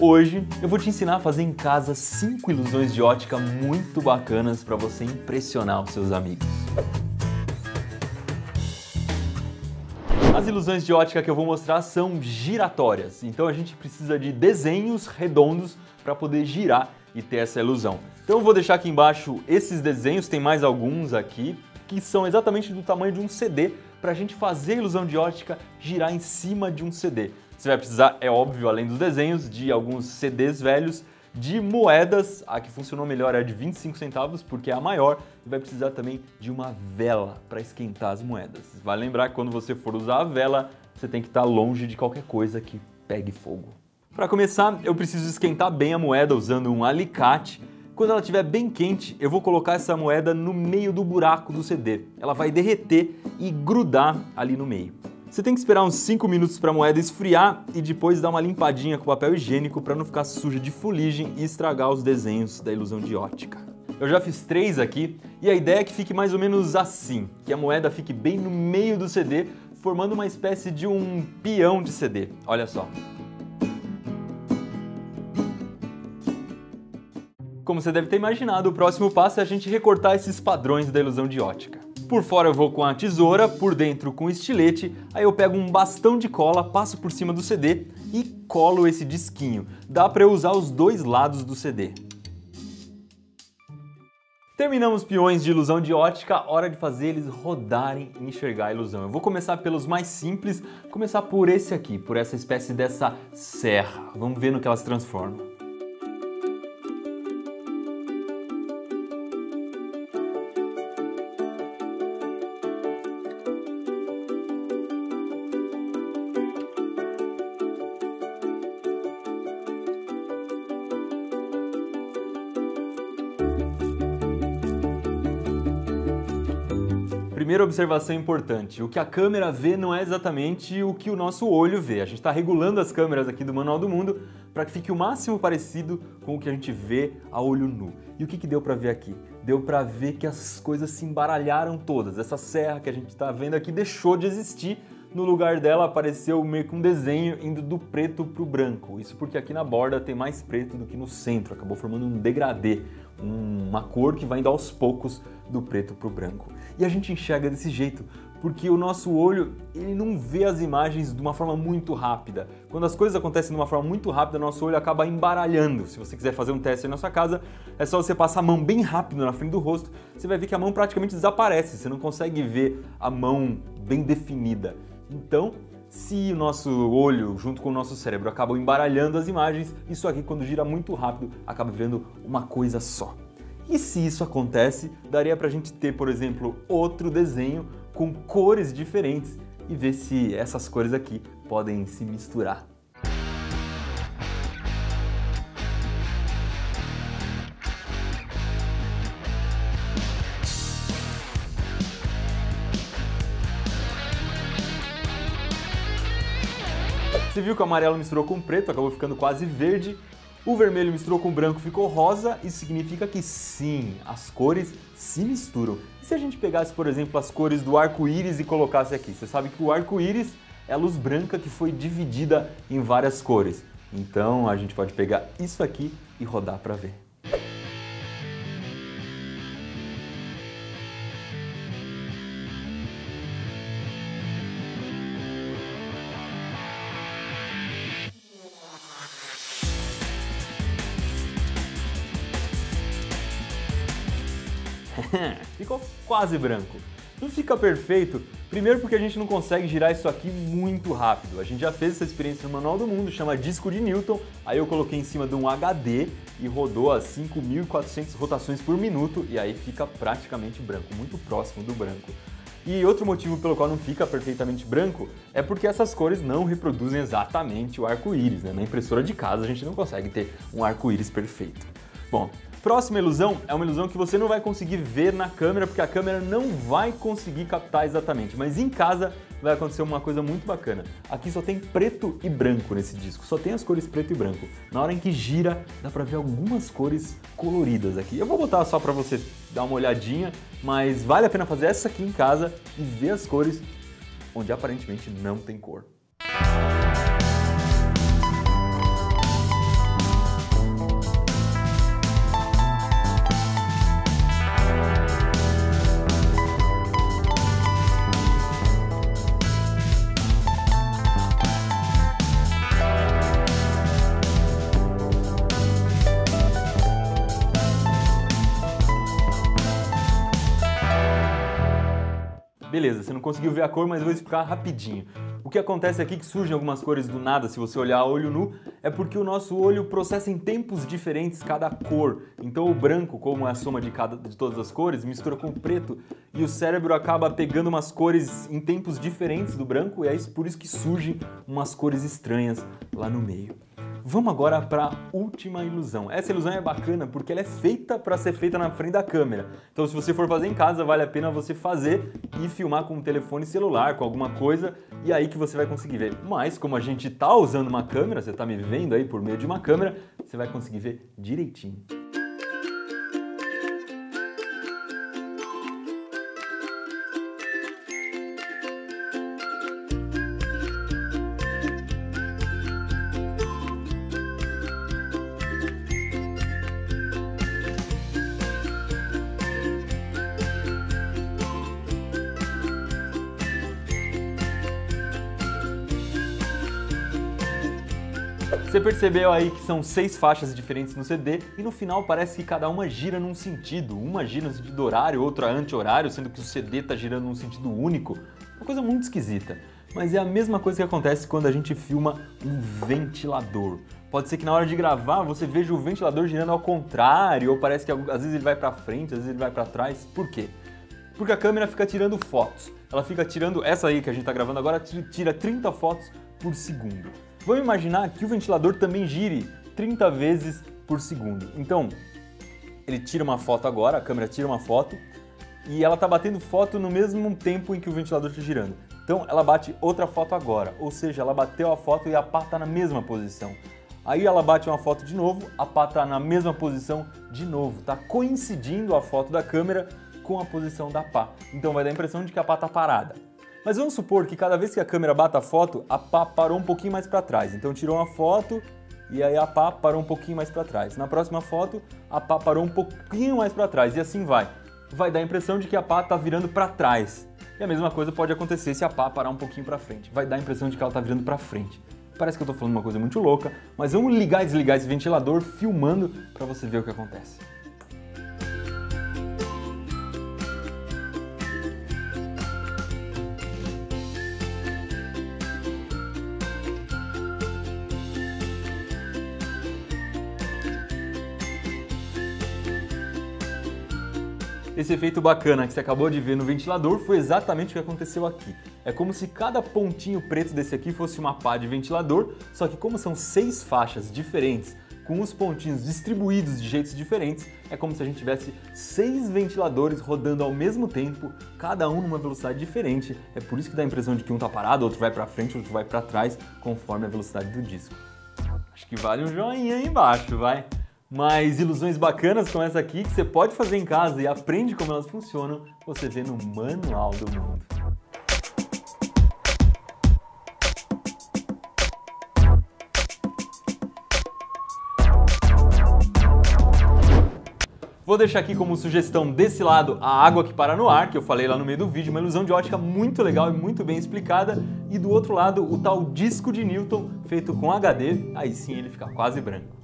Hoje eu vou te ensinar a fazer em casa 5 ilusões de ótica muito bacanas para você impressionar os seus amigos. As ilusões de ótica que eu vou mostrar são giratórias, então a gente precisa de desenhos redondos para poder girar e ter essa ilusão. Então eu vou deixar aqui embaixo esses desenhos, tem mais alguns aqui, que são exatamente do tamanho de um CD, para a gente fazer a ilusão de ótica girar em cima de um CD. Você vai precisar, é óbvio, além dos desenhos, de alguns CDs velhos, de moedas, a que funcionou melhor é a de 25 centavos, porque é a maior, e vai precisar também de uma vela para esquentar as moedas. Vale lembrar que quando você for usar a vela, você tem que estar longe de qualquer coisa que pegue fogo. Para começar, eu preciso esquentar bem a moeda usando um alicate. Quando ela estiver bem quente, eu vou colocar essa moeda no meio do buraco do CD. Ela vai derreter e grudar ali no meio. Você tem que esperar uns 5 minutos para a moeda esfriar e depois dar uma limpadinha com papel higiênico para não ficar suja de fuligem e estragar os desenhos da ilusão de ótica. Eu já fiz 3 aqui e a ideia é que fique mais ou menos assim, que a moeda fique bem no meio do CD, formando uma espécie de um peão de CD. Olha só. Como você deve ter imaginado, o próximo passo é a gente recortar esses padrões da ilusão de ótica. Por fora eu vou com a tesoura, por dentro com o estilete, aí eu pego um bastão de cola, passo por cima do CD e colo esse disquinho. Dá para eu usar os dois lados do CD. Terminamos os peões de ilusão de ótica, hora de fazer eles rodarem e enxergar a ilusão. Eu vou começar pelos mais simples, começar por esse aqui, por essa espécie dessa serra. Vamos ver no que ela se transforma. Primeira observação importante, o que a câmera vê não é exatamente o que o nosso olho vê. A gente está regulando as câmeras aqui do Manual do Mundo para que fique o máximo parecido com o que a gente vê a olho nu. E o que deu para ver aqui? Deu para ver que as coisas se embaralharam todas. Essa serra que a gente está vendo aqui deixou de existir. No lugar dela apareceu meio que um desenho indo do preto para o branco. Isso porque aqui na borda tem mais preto do que no centro. Acabou formando um degradê, uma cor que vai indo aos poucos do preto para o branco. E a gente enxerga desse jeito porque o nosso olho ele não vê as imagens de uma forma muito rápida. Quando as coisas acontecem de uma forma muito rápida, nosso olho acaba embaralhando. Se você quiser fazer um teste aí na sua casa, é só você passar a mão bem rápido na frente do rosto, você vai ver que a mão praticamente desaparece, você não consegue ver a mão bem definida. Então, se o nosso olho, junto com o nosso cérebro, acabam embaralhando as imagens, isso aqui, quando gira muito rápido, acaba virando uma coisa só. E se isso acontece, daria pra gente ter, por exemplo, outro desenho com cores diferentes e ver se essas cores aqui podem se misturar. Você viu que o amarelo misturou com o preto, acabou ficando quase verde. O vermelho misturou com o branco, ficou rosa. Isso significa que sim, as cores se misturam. E se a gente pegasse, por exemplo, as cores do arco-íris e colocasse aqui? Você sabe que o arco-íris é a luz branca que foi dividida em várias cores. Então a gente pode pegar isso aqui e rodar para ver. Ficou quase branco. Não fica perfeito, primeiro porque a gente não consegue girar isso aqui muito rápido. A gente já fez essa experiência no Manual do Mundo, chama disco de Newton, aí eu coloquei em cima de um HD e rodou a 5.400 rotações por minuto e aí fica praticamente branco, muito próximo do branco. E outro motivo pelo qual não fica perfeitamente branco é porque essas cores não reproduzem exatamente o arco-íris, né? Na impressora de casa a gente não consegue ter um arco-íris perfeito. Bom, próxima ilusão é uma ilusão que você não vai conseguir ver na câmera, porque a câmera não vai conseguir captar exatamente, mas em casa vai acontecer uma coisa muito bacana. Aqui só tem preto e branco nesse disco, só tem as cores preto e branco. Na hora em que gira, dá pra ver algumas cores coloridas aqui. Eu vou botar só pra você dar uma olhadinha, mas vale a pena fazer essa aqui em casa e ver as cores onde aparentemente não tem cor. Beleza, você não conseguiu ver a cor, mas eu vou explicar rapidinho. O que acontece aqui que surgem algumas cores do nada, se você olhar a olho nu, é porque o nosso olho processa em tempos diferentes cada cor. Então o branco, como é a soma de todas as cores, mistura com o preto e o cérebro acaba pegando umas cores em tempos diferentes do branco e é por isso que surgem umas cores estranhas lá no meio. Vamos agora para a última ilusão. Essa ilusão é bacana porque ela é feita para ser feita na frente da câmera. Então se você for fazer em casa, vale a pena você fazer e filmar com um telefone celular, com alguma coisa, e aí que você vai conseguir ver. Mas como a gente está usando uma câmera, você está me vendo aí por meio de uma câmera, você vai conseguir ver direitinho. Você percebeu aí que são 6 faixas diferentes no CD e no final parece que cada uma gira num sentido. Uma gira no sentido horário, outra anti-horário, sendo que o CD está girando num sentido único. Uma coisa muito esquisita. Mas é a mesma coisa que acontece quando a gente filma um ventilador. Pode ser que na hora de gravar você veja o ventilador girando ao contrário, ou parece que às vezes ele vai para frente, às vezes ele vai para trás. Por quê? Porque a câmera fica tirando fotos. Ela fica tirando, essa aí que a gente está gravando agora, tira 30 fotos por segundo. Vamos imaginar que o ventilador também gire 30 vezes por segundo. Então, ele tira uma foto agora, a câmera tira uma foto, e ela está batendo foto no mesmo tempo em que o ventilador está girando. Então, ela bate outra foto agora, ou seja, ela bateu a foto e a pá está na mesma posição. Aí ela bate uma foto de novo, a pá está na mesma posição de novo. Está coincidindo a foto da câmera com a posição da pá. Então vai dar a impressão de que a pá está parada. Mas vamos supor que cada vez que a câmera bata a foto, a pá parou um pouquinho mais para trás. Então tirou uma foto e aí a pá parou um pouquinho mais para trás. Na próxima foto, a pá parou um pouquinho mais para trás e assim vai. Vai dar a impressão de que a pá está virando para trás. E a mesma coisa pode acontecer se a pá parar um pouquinho para frente. Vai dar a impressão de que ela está virando para frente. Parece que eu estou falando uma coisa muito louca, mas vamos ligar e desligar esse ventilador filmando para você ver o que acontece. Esse efeito bacana que você acabou de ver no ventilador foi exatamente o que aconteceu aqui. É como se cada pontinho preto desse aqui fosse uma pá de ventilador, só que como são 6 faixas diferentes, com os pontinhos distribuídos de jeitos diferentes, é como se a gente tivesse 6 ventiladores rodando ao mesmo tempo, cada um numa velocidade diferente. É por isso que dá a impressão de que um tá parado, outro vai pra frente, outro vai pra trás, conforme a velocidade do disco. Acho que vale um joinha aí embaixo, vai! Mas ilusões bacanas como essa aqui, que você pode fazer em casa e aprende como elas funcionam, você vê no Manual do Mundo. Vou deixar aqui como sugestão desse lado a água que para no ar, que eu falei lá no meio do vídeo, uma ilusão de ótica muito legal e muito bem explicada. E do outro lado, o tal disco de Newton, feito com HD, aí sim ele fica quase branco.